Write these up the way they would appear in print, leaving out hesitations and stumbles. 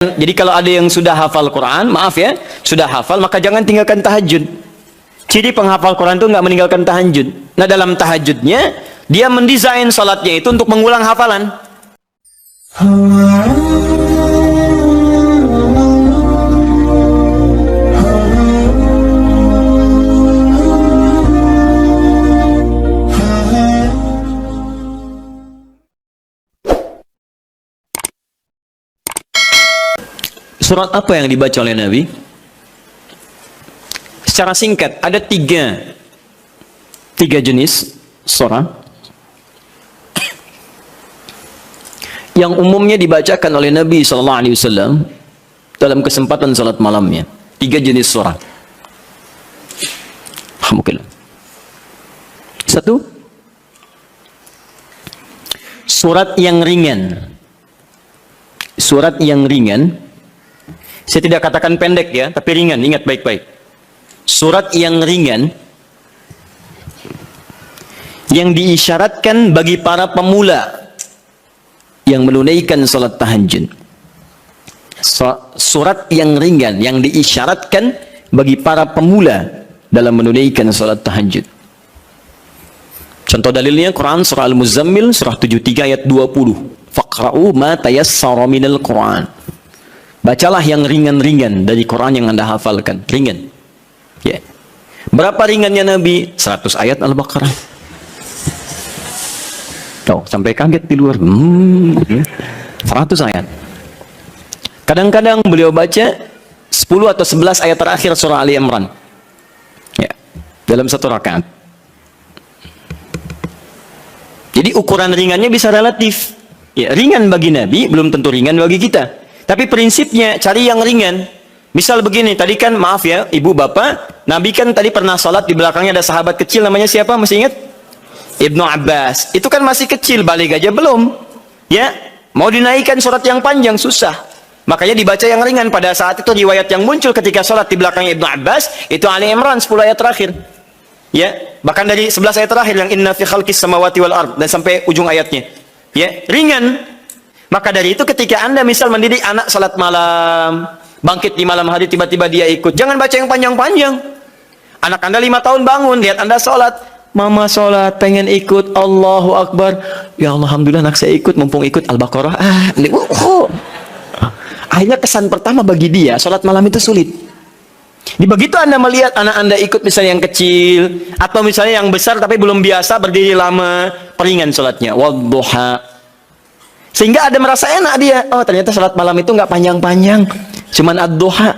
Jadi kalau ada yang sudah hafal Quran, maaf ya, sudah hafal, maka jangan tinggalkan tahajud. Ciri penghafal Quran itu nggak meninggalkan tahajud. Nah, dalam tahajudnya, dia mendesain salatnya itu untuk mengulang hafalan. Surat apa yang dibaca oleh Nabi? Secara singkat, ada tiga jenis surah yang umumnya dibacakan oleh Nabi SAW dalam kesempatan salat malamnya. Tiga jenis surah. Alhamdulillah. Satu, surat yang ringan. Surat yang ringan. Saya tidak katakan pendek ya, tapi ringan, ingat baik-baik. Surat yang ringan yang diisyaratkan bagi para pemula yang menunaikan salat tahajud. Surat yang ringan yang diisyaratkan bagi para pemula dalam menunaikan salat tahajud. Contoh dalilnya Quran surah Al-Muzammil surah 73 ayat 20. Faqra'u ma tayassara minal Quran. Bacalah yang ringan-ringan dari Quran yang Anda hafalkan. Ringan. Ya. Berapa ringannya Nabi? 100 ayat Al-Baqarah. Tuh, sampai kaget di luar. 100 ayat. Kadang-kadang beliau baca 10 atau 11 ayat terakhir surah Ali Imran. Ya. Dalam satu rakaat. Jadi ukuran ringannya bisa relatif. Ya, ringan bagi Nabi, belum tentu ringan bagi kita. Tapi prinsipnya cari yang ringan. Misal begini, tadi kan maaf ya, ibu bapak, Nabi kan tadi pernah sholat di belakangnya ada sahabat kecil namanya siapa? Masih ingat? Ibnu Abbas. Itu kan masih kecil, balik aja belum. Ya, mau dinaikkan surat yang panjang susah. Makanya dibaca yang ringan. Pada saat itu riwayat yang muncul ketika sholat di belakangnya Ibnu Abbas itu Ali Imran 10 ayat terakhir. Ya, bahkan dari 11 ayat terakhir yang inna fi khalqis samawati wal ard dan sampai ujung ayatnya. Ya, ringan. Maka dari itu ketika Anda misal mendidik anak salat malam, bangkit di malam hari tiba-tiba dia ikut, jangan baca yang panjang-panjang. Anak Anda 5 tahun bangun, lihat Anda salat, mama salat, pengen ikut, Allahu Akbar. Ya Allah, alhamdulillah anak saya ikut, mumpung ikut Al-Baqarah. Akhirnya kesan pertama bagi dia, salat malam itu sulit. Di begitu Anda melihat anak Anda ikut misalnya yang kecil, atau misalnya yang besar tapi belum biasa berdiri lama, peringan salatnya. Wadduha. Sehingga ada merasa enak dia. Oh, ternyata salat malam itu nggak panjang-panjang. Cuman ad-duha.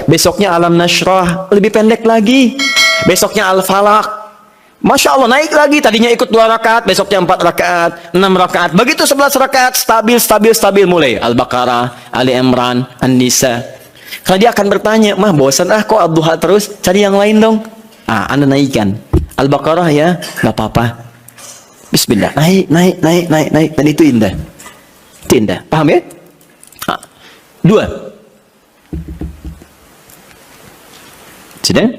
Besoknya alam nashrah. Lebih pendek lagi. Besoknya al-falaq. Masya Allah, naik lagi. Tadinya ikut 2 rakaat. Besoknya 4 rakaat. 6 rakaat. Begitu 11 rakaat. Stabil mulai. Al-Baqarah, Ali Imran, An-Nisa. Karena dia akan bertanya, mah bosan kok ad-duha terus. Cari yang lain dong. Anda naikkan. Al-Baqarah ya. Nggak apa-apa. Bismillah, naik, dan itu indah. Itu indah, paham ya? 2. Sudah?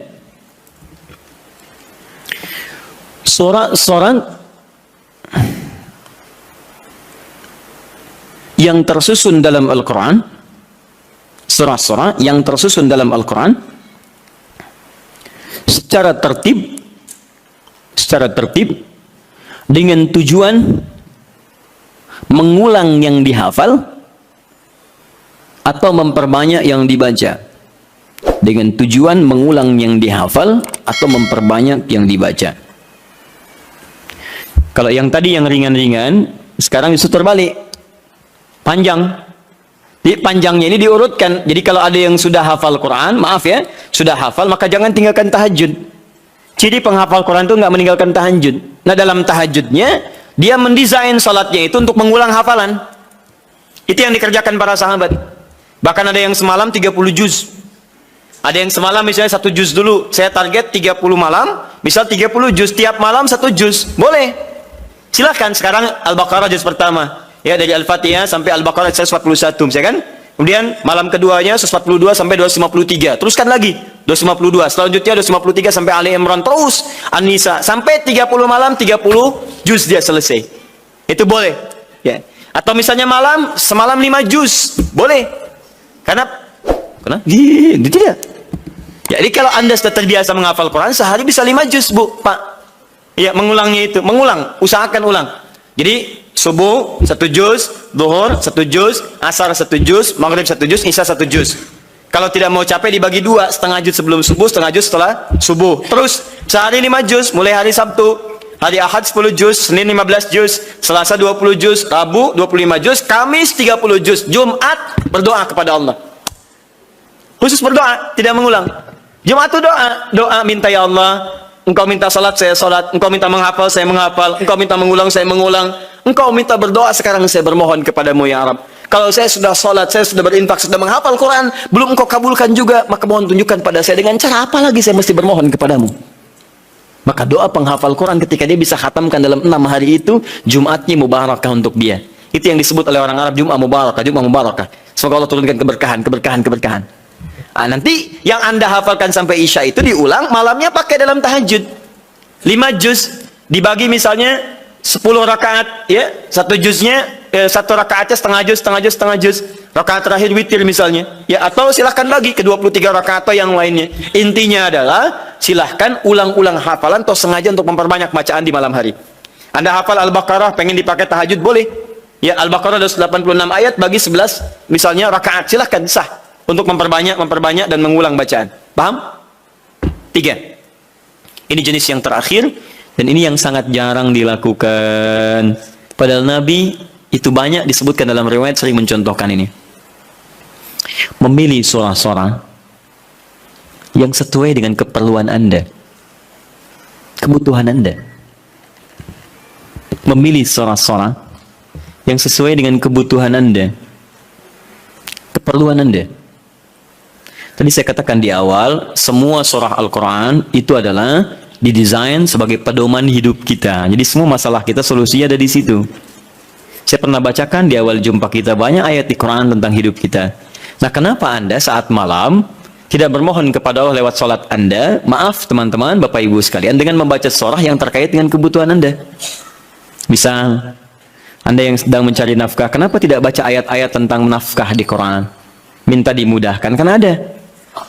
Surat yang tersusun dalam Al-Quran, surah-surah yang tersusun dalam Al-Quran secara tertib dengan tujuan mengulang yang dihafal atau memperbanyak yang dibaca. Dengan tujuan mengulang yang dihafal atau memperbanyak yang dibaca. Kalau yang tadi yang ringan-ringan, sekarang itu terbalik. Panjang. Di panjangnya ini diurutkan. Jadi kalau ada yang sudah hafal Quran, maaf ya, sudah hafal, maka jangan tinggalkan tahajud. Ciri penghafal Quran itu nggak meninggalkan tahajud. Nah, dalam tahajudnya, dia mendesain salatnya itu untuk mengulang hafalan. Itu yang dikerjakan para sahabat. Bahkan ada yang semalam 30 juz. Ada yang semalam misalnya 1 juz dulu. Saya target 30 malam, misal 30 juz. Tiap malam 1 juz. Boleh. Silahkan. Sekarang Al-Baqarah juz pertama. Ya, dari Al-Fatihah sampai Al-Baqarah 141. Misalnya kan? Kemudian malam keduanya 142 sampai 253. Teruskan lagi 252. Selanjutnya 253 sampai Ali Imran, terus An-Nisa sampai 30 malam 30 juz dia selesai. Itu boleh. Ya. Atau misalnya semalam 5 juz, boleh. Karena tidak. Jadi kalau Anda sudah terbiasa menghafal Quran, sehari bisa 5 juz, Bu, Pak. Ya, mengulangnya itu. Mengulang. Usahakan ulang. Jadi, subuh 1 juz, zuhur 1 juz, asar 1 juz, maghrib 1 juz, isya 1 juz. Kalau tidak mau capek dibagi 2, setengah juz sebelum subuh, setengah juz setelah subuh. Terus, sehari 5 juz, mulai hari Sabtu. Hari Ahad 10 juz, Senin 15 juz, Selasa 20 juz, Rabu 25 juz, Kamis 30 juz, Jumat berdoa kepada Allah. Khusus berdoa, tidak mengulang. Jumat itu doa minta, ya Allah, Engkau minta salat, saya salat. Engkau minta menghafal, saya menghafal. Engkau minta mengulang, saya mengulang. Engkau minta berdoa, sekarang saya bermohon kepadamu, ya Rabb. Kalau saya sudah salat, saya sudah berinfak, sudah menghafal Quran, belum Engkau kabulkan juga, maka mohon tunjukkan pada saya dengan cara apa lagi saya mesti bermohon kepadamu. Maka doa penghafal Quran ketika dia bisa khatamkan dalam 6 hari itu, Jumatnya mubarakah untuk dia. Itu yang disebut oleh orang Arab, Jumat mubarakah, Jumat mubarakah. Semoga Allah turunkan keberkahan. Nanti yang Anda hafalkan sampai Isya itu diulang, malamnya pakai dalam tahajud. 5 juz dibagi misalnya 10 rakaat, ya. 1 juznya, 1 rakaatnya setengah juz. Rakaat terakhir witir misalnya, ya, atau silahkan bagi ke 23 rakaat atau yang lainnya. Intinya adalah silahkan ulang-ulang hafalan atau sengaja untuk memperbanyak bacaan di malam hari. Anda hafal Al-Baqarah, pengen dipakai tahajud, boleh. Ya, Al-Baqarah ada 86 ayat, bagi 11 misalnya rakaat, silahkan, sah untuk memperbanyak dan mengulang bacaan. Paham? 3. Ini jenis yang terakhir, dan ini yang sangat jarang dilakukan. Padahal Nabi itu banyak disebutkan dalam riwayat sering mencontohkan ini. Memilih surah-surah yang sesuai dengan keperluan Anda, kebutuhan Anda. Memilih surah-surah yang sesuai dengan kebutuhan Anda, keperluan Anda. Tadi saya katakan di awal, semua surah Al-Quran itu adalah didesain sebagai pedoman hidup kita. Jadi semua masalah kita solusinya ada di situ. Saya pernah bacakan di awal jumpa kita banyak ayat di Quran tentang hidup kita. Nah, kenapa Anda saat malam tidak bermohon kepada Allah lewat sholat Anda? Maaf teman-teman, Bapak Ibu sekalian, dengan membaca surah yang terkait dengan kebutuhan Anda. Misal, Anda yang sedang mencari nafkah, kenapa tidak baca ayat-ayat tentang nafkah di Quran? Minta dimudahkan, kan ada.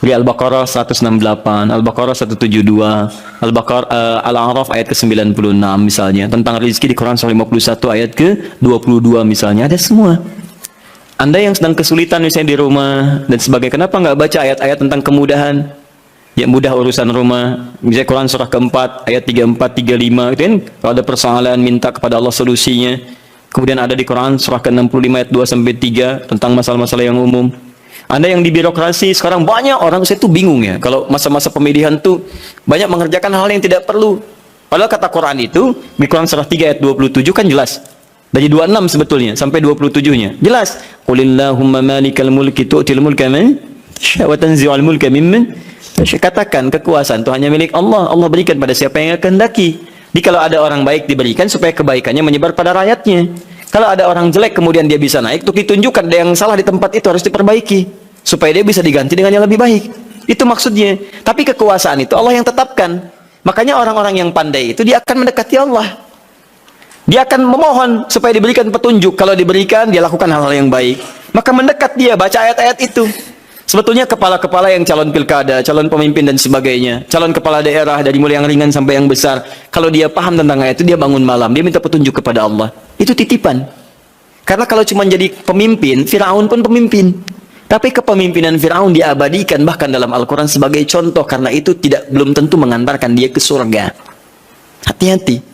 Di Al-Baqarah 168, Al-Baqarah 172, Al-A'raf ayat ke-96 misalnya. Tentang rezeki di Quran surah 51 ayat ke-22 misalnya. Ada semua. Anda yang sedang kesulitan misalnya di rumah dan sebagainya, kenapa nggak baca ayat-ayat tentang kemudahan? Ya, mudah urusan rumah. Misalnya Quran surah keempat ayat 34, 35 gitu kan. Kalau ada persoalan minta kepada Allah solusinya. Kemudian ada di Quran surah ke-65 ayat 2 sampai 3 tentang masalah-masalah yang umum. Anda yang di birokrasi sekarang banyak orang, saya tuh bingung ya. Kalau masa-masa pemilihan tuh banyak mengerjakan hal yang tidak perlu. Padahal kata Quran itu di Quran surah 3 ayat 27 kan jelas. Dari 26 sebetulnya sampai 27-nya. Jelas. Qulillahumma malikal mulki tu'til mulka man tasha' wa tanzi'ul mulka mimman tasha'. Katakan kekuasaan itu hanya milik Allah. Allah berikan pada siapa yang kehendaki. Jadi kalau ada orang baik diberikan supaya kebaikannya menyebar pada rakyatnya. Kalau ada orang jelek kemudian dia bisa naik, untuk ditunjukkan ada yang salah di tempat itu harus diperbaiki supaya dia bisa diganti dengan yang lebih baik. Itu maksudnya. Tapi kekuasaan itu Allah yang tetapkan. Makanya orang-orang yang pandai itu dia akan mendekati Allah. Dia akan memohon supaya diberikan petunjuk. Kalau diberikan, dia lakukan hal-hal yang baik. Maka mendekat dia, baca ayat-ayat itu. Sebetulnya kepala-kepala yang calon pilkada, calon pemimpin dan sebagainya, calon kepala daerah dari mulai yang ringan sampai yang besar, kalau dia paham tentang ayat itu, dia bangun malam, dia minta petunjuk kepada Allah. Itu titipan. Karena kalau cuma jadi pemimpin, Firaun pun pemimpin. Tapi kepemimpinan Firaun diabadikan bahkan dalam Al-Quran sebagai contoh. Karena itu belum tentu mengantarkan dia ke surga. Hati-hati.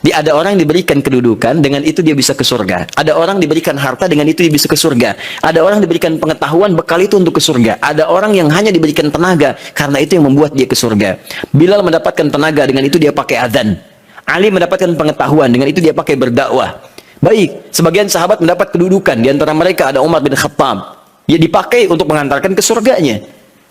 Ada orang diberikan kedudukan, dengan itu dia bisa ke surga. Ada orang diberikan harta, dengan itu dia bisa ke surga. Ada orang diberikan pengetahuan, bekal itu untuk ke surga. Ada orang yang hanya diberikan tenaga, karena itu yang membuat dia ke surga. Bilal mendapatkan tenaga, dengan itu dia pakai adzan. Ali mendapatkan pengetahuan, dengan itu dia pakai berdakwah. Baik, sebagian sahabat mendapat kedudukan, di antara mereka ada Umar bin Khattab. Dia dipakai untuk mengantarkan ke surganya.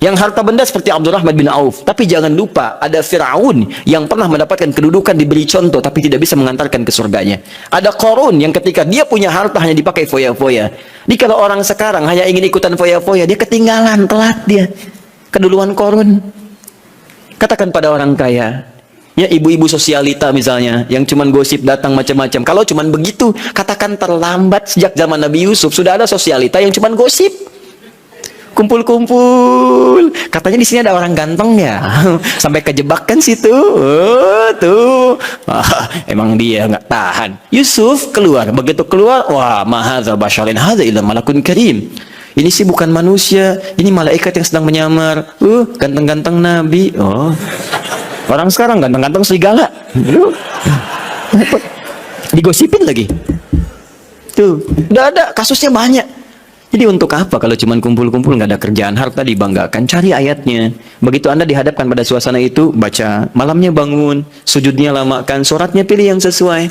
Yang harta benda seperti Abdurrahman bin Auf. Tapi jangan lupa, ada Fir'aun yang pernah mendapatkan kedudukan, diberi contoh, tapi tidak bisa mengantarkan ke surganya. Ada Qarun yang ketika dia punya harta hanya dipakai foya-foya. Jadi kalau orang sekarang hanya ingin ikutan foya-foya, dia ketinggalan, telat dia. Keduluan Qarun. Katakan pada orang kaya, ya ibu-ibu sosialita misalnya, yang cuman gosip datang macam-macam. Kalau cuman begitu, katakan terlambat. Sejak zaman Nabi Yusuf sudah ada sosialita yang cuman gosip. kumpul-kumpul. Katanya di sini ada orang ganteng ya. Sampai kejebak kan situ. Oh, tuh. Emang dia nggak tahan. Yusuf keluar. Begitu keluar, wah, ma hadza basyarin hadza illa malakun karim. Ini sih bukan manusia, ini malaikat yang sedang menyamar. Ganteng-ganteng Nabi. Oh. Orang sekarang ganteng-ganteng serigala. Digosipin lagi. Tuh, udah ada kasusnya banyak. Jadi untuk apa kalau cuma kumpul-kumpul nggak ada kerjaan, harta dibanggakan, cari ayatnya. Begitu Anda dihadapkan pada suasana itu, baca. Malamnya bangun, sujudnya lamakan, sholatnya pilih yang sesuai.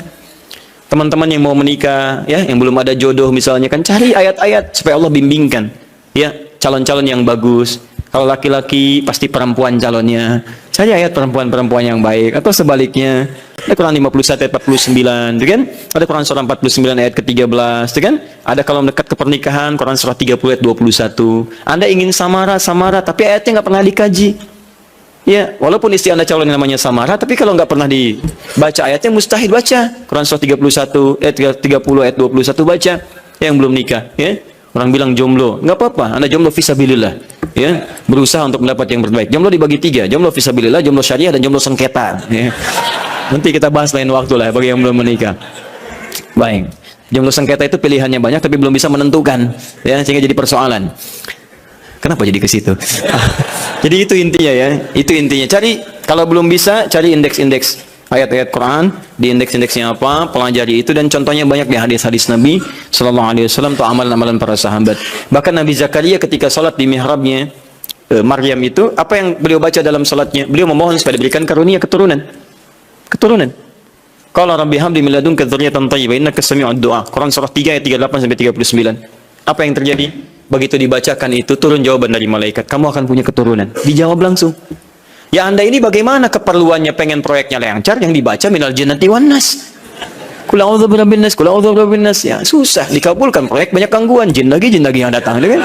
Teman-teman yang mau menikah, ya, yang belum ada jodoh misalnya, kan cari ayat-ayat supaya Allah bimbingkan. Ya, calon-calon yang bagus. Kalau laki-laki pasti perempuan calonnya. Cari ayat perempuan-perempuan yang baik, atau sebaliknya. Ada Quran 51 ayat 49, gitu kan? Ada Quran surah 49 ayat ke-13, gitu kan? Ada kalau mendekat ke pernikahan, Quran surah 30 ayat 21. Anda ingin samara, tapi ayatnya nggak pernah dikaji. Ya, walaupun istri Anda calon yang namanya samara, tapi kalau nggak pernah dibaca ayatnya, mustahil baca. Quran surah 31 ayat 30 ayat 21 baca. Yang belum nikah, ya. Orang bilang jomblo, nggak apa-apa, Anda jomblo fisabilillah, ya, berusaha untuk mendapat yang terbaik. Jomblo dibagi 3, jomblo fisabilillah, jomblo syariah, dan jomblo sengketa. Ya. Nanti kita bahas lain waktu lah bagi yang belum menikah. Baik, jomblo sengketa itu pilihannya banyak, tapi belum bisa menentukan, ya, sehingga jadi persoalan. Kenapa jadi ke situ? Jadi itu intinya ya, itu intinya. Cari, kalau belum bisa, cari indeks-indeks ayat-ayat Quran, di indeks-indeksnya apa, pelajari itu, dan contohnya banyak di hadis-hadis Nabi Sallallahu Alaihi Wasallam atau amalan-amalan para sahabat. Bahkan Nabi Zakaria ketika salat di mihrabnya Maryam itu, apa yang beliau baca dalam salatnya? Beliau memohon supaya diberikan karunia keturunan. Qala rabbi habli min ladunka dzurriyyatan thayyibah innaka sami'ud du'a. Quran surah 3 ayat 38 sampai 39. Apa yang terjadi? Begitu dibacakan itu, turun jawaban dari malaikat, kamu akan punya keturunan. Dijawab langsung. Ya Anda ini bagaimana keperluannya pengen proyeknya lancar, yang dibaca minal jinnati wan nas. Qul a'udzu birabbin nas, qul a'udzu birabbin nas. Ya susah dikabulkan, proyek banyak gangguan, jin lagi yang datang, kan?